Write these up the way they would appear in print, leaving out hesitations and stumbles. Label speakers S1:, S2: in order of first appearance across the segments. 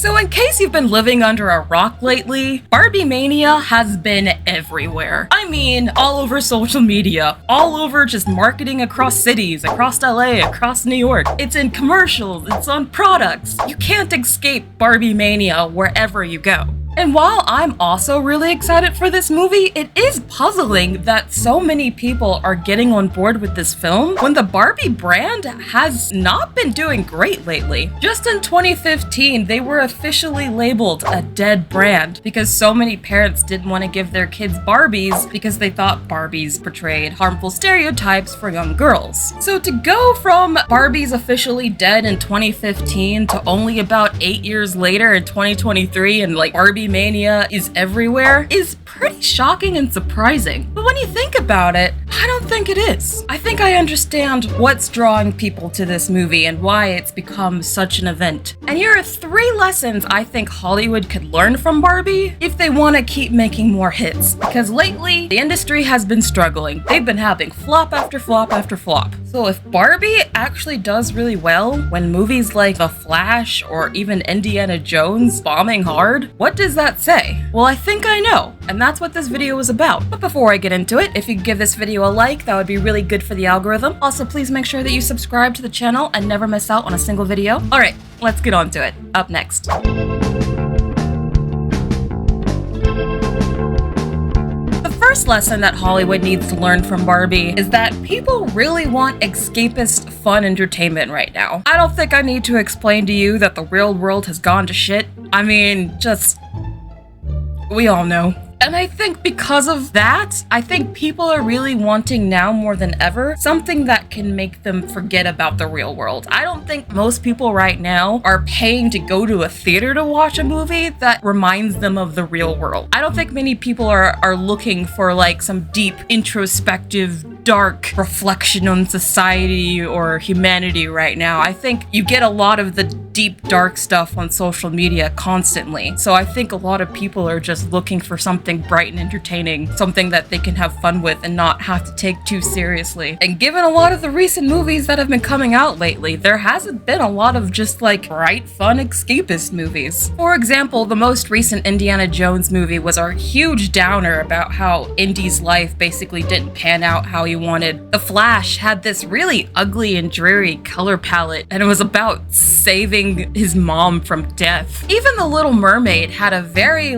S1: So in case you've been living under a rock lately, Barbie mania has been everywhere. I mean, all over social media, all over just marketing across cities, across LA, across New York. It's in commercials, it's on products. You can't escape Barbie mania wherever you go. And while I'm also really excited for this movie, it is puzzling that so many people are getting on board with this film when the Barbie brand has not been doing great lately. Just in 2015, they were officially labeled a dead brand because so many parents didn't want to give their kids Barbies because they thought Barbies portrayed harmful stereotypes for young girls. So to go from Barbies officially dead in 2015 to only about 8 years later in 2023 and like Barbie mania is everywhere is pretty shocking and surprising. But when you think about it, I don't think it is. I think I understand what's drawing people to this movie and why it's become such an event. And here are 3 lessons I think Hollywood could learn from Barbie if they want to keep making more hits. Because lately, the industry has been struggling. They've been having flop after flop after flop. So if Barbie actually does really well when movies like The Flash or even Indiana Jones bombing hard, what does that say? Well, I think I know, and that's what this video is about. But before I get into it, if you could give this video a like, that would be really good for the algorithm. Also, please make sure that you subscribe to the channel and never miss out on a single video. Alright, let's get on to it. Up next. The first lesson that Hollywood needs to learn from Barbie is that people really want escapist fun entertainment right now. I don't think I need to explain to you that the real world has gone to shit. I mean, we all know. And I think because of that, I think people are really wanting now more than ever something that can make them forget about the real world. I don't think most people right now are paying to go to a theater to watch a movie that reminds them of the real world. I don't think many people are looking for like some deep, introspective, dark reflection on society or humanity right now. I think you get a lot of the deep, dark stuff on social media constantly. So I think a lot of people are just looking for something bright and entertaining, something that they can have fun with and not have to take too seriously. And given a lot of the recent movies that have been coming out lately, there hasn't been a lot of just like bright, fun, escapist movies. For example, the most recent Indiana Jones movie was a huge downer about how Indy's life basically didn't pan out how he wanted. The Flash had this really ugly and dreary color palette, and it was about saving his mom from death. Even The Little Mermaid had a very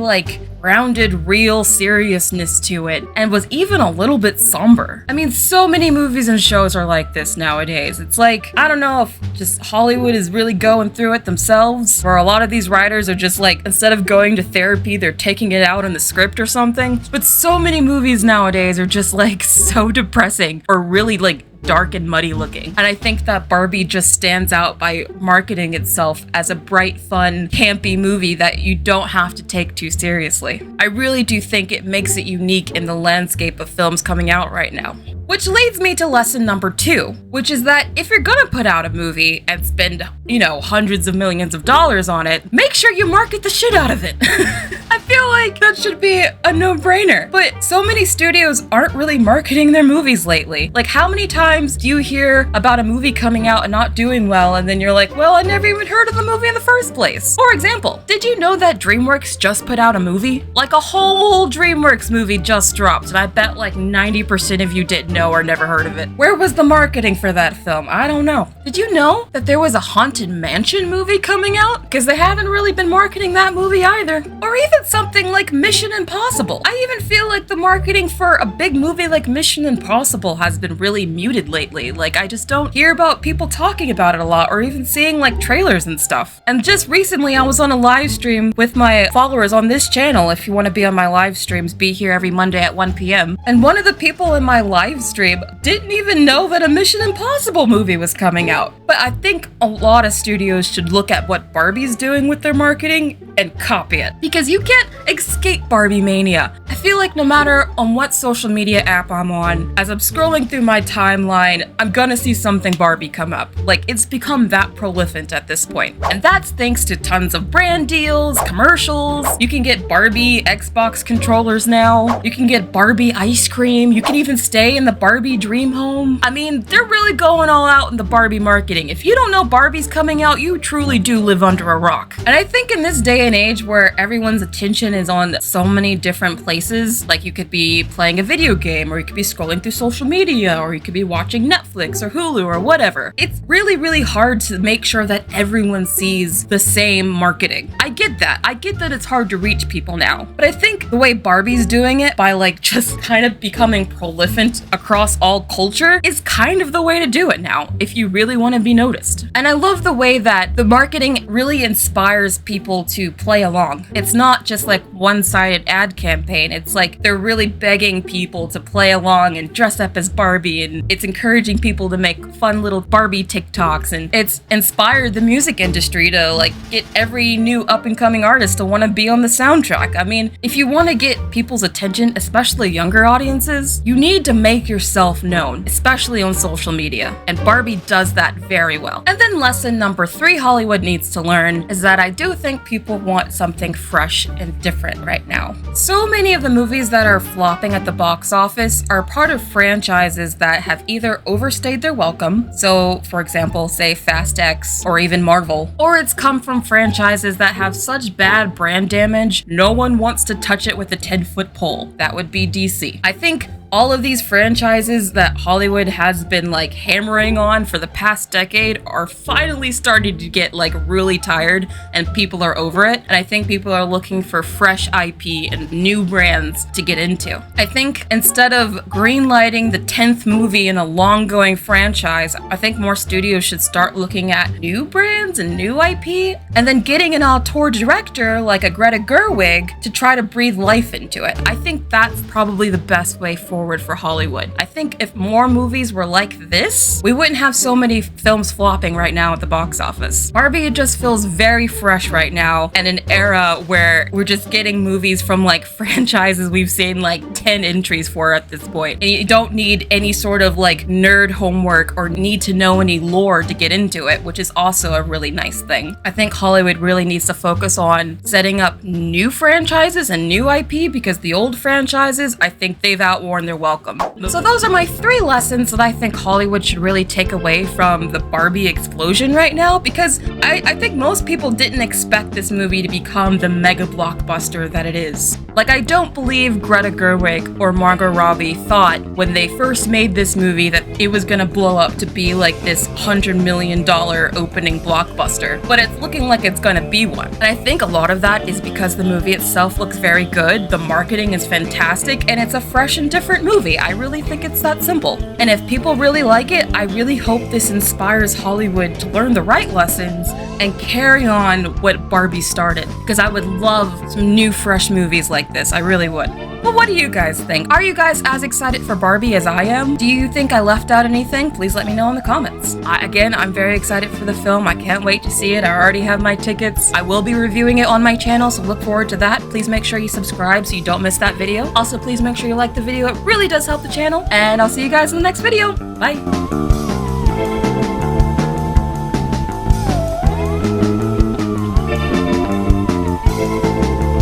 S1: grounded, real seriousness to it, and was even a little bit somber. I mean, so many movies and shows are like this nowadays. It's like, I don't know if just Hollywood is really going through it themselves, or a lot of these writers are just instead of going to therapy, they're taking it out on the script or something. But so many movies nowadays are just so depressing, or really dark and muddy looking. And I think that Barbie just stands out by marketing itself as a bright, fun, campy movie that you don't have to take too seriously. I really do think it makes it unique in the landscape of films coming out right now. Which leads me to lesson number 2, which is that if you're gonna put out a movie and spend, hundreds of millions of dollars on it, make sure you market the shit out of it. I feel like that should be a no-brainer. But so many studios aren't really marketing their movies lately. How many times do you hear about a movie coming out and not doing well, and then you're like, well, I never even heard of the movie in the first place? For example, did you know that DreamWorks just put out a movie? A whole DreamWorks movie just dropped, and I bet 90% of you didn't know or never heard of it. Where was the marketing for that film? I don't know. Did you know that there was a Haunted Mansion movie coming out? Because they haven't really been marketing that movie either. Or even something like Mission Impossible. I even feel like the marketing for a big movie like Mission Impossible has been really muted lately. I just don't hear about people talking about it a lot or even seeing trailers and stuff. And just recently I was on a live stream with my followers on this channel. If you want to be on my live streams, be here every Monday at 1 p.m. And one of the people in my live stream didn't even know that a Mission Impossible movie was coming out. But I think a lot of studios should look at what Barbie's doing with their marketing and copy it. Because you can't escape Barbie mania. I feel like no matter on what social media app I'm on, as I'm scrolling through my timeline, I'm gonna see something Barbie come up. Like, it's become that prolific at this point. And that's thanks to tons of brand deals, commercials. You can get Barbie Xbox controllers now. You can get Barbie ice cream. You can even stay in the Barbie dream home. I mean, they're really going all out in the Barbie marketing. If you don't know Barbie's coming out, you truly do live under a rock. And I think in this day and age where everyone's attention is on so many different places, like you could be playing a video game, or you could be scrolling through social media, or you could be watching Netflix or Hulu or whatever. It's really, really hard to make sure that everyone sees the same marketing. I get that. I get that it's hard to reach people now. But I think the way Barbie's doing it by like just kind of becoming prolific across all culture is kind of the way to do it now, if you really want to be noticed. And I love the way that the marketing really inspires people to play along. It's not just like one-sided ad campaign. It's like they're really begging people to play along and dress up as Barbie, and it's encouraging people to make fun little Barbie TikToks, and it's inspired the music industry to like get every new up-and-coming artist to want to be on the soundtrack. I mean, if you want to get people's attention, especially younger audiences, you need to make yourself known, especially on social media, and Barbie does that very well. And then lesson number 3 Hollywood needs to learn is that I do think people want something fresh and different right now. So many of the movies that are flopping at the box office are part of franchises that have either overstayed their welcome, so for example, say Fast X or even Marvel, or it's come from franchises that have such bad brand damage, no one wants to touch it with a 10-foot pole. That would be DC. I think all of these franchises that Hollywood has been like hammering on for the past decade are finally starting to get like really tired, and people are over it. And I think people are looking for fresh IP and new brands to get into. I think instead of greenlighting the 10th movie in a long-going franchise, I think more studios should start looking at new brands and new IP, and then getting an auteur director like a Greta Gerwig to try to breathe life into it. I think that's probably the best way forward for Hollywood. I think if more movies were like this, we wouldn't have so many films flopping right now at the box office. Barbie just feels very fresh right now, and an era where we're just getting movies from like franchises we've seen like 10 entries for at this point. And you don't need any sort of like nerd homework or need to know any lore to get into it, which is also a really nice thing. I think Hollywood really needs to focus on setting up new franchises and new IP, because the old franchises, I think they've outworn their welcome. So those are my 3 lessons that I think Hollywood should really take away from the Barbie explosion right now, because I think most people didn't expect this movie to become the mega blockbuster that it is. Like, I don't believe Greta Gerwig or Margot Robbie thought when they first made this movie that it was gonna blow up to be like this $100 million opening blockbuster, but it's looking like it's gonna be one. And I think a lot of that is because the movie itself looks very good, the marketing is fantastic, and it's a fresh and different movie. I really think it's that simple. And if people really like it, I really hope this inspires Hollywood to learn the right lessons and carry on what Barbie started, because I would love some new fresh movies like this. I really would. But what do you guys think? Are you guys as excited for Barbie as I am? Do you think I left out anything? Please let me know in the comments. Again, I'm very excited for the film. I can't wait to see it. I already have my tickets. I will be reviewing it on my channel, so look forward to that. Please make sure you subscribe so you don't miss that video. Also, please make sure you like the video. It really does help the channel. And I'll see you guys in the next video. Bye.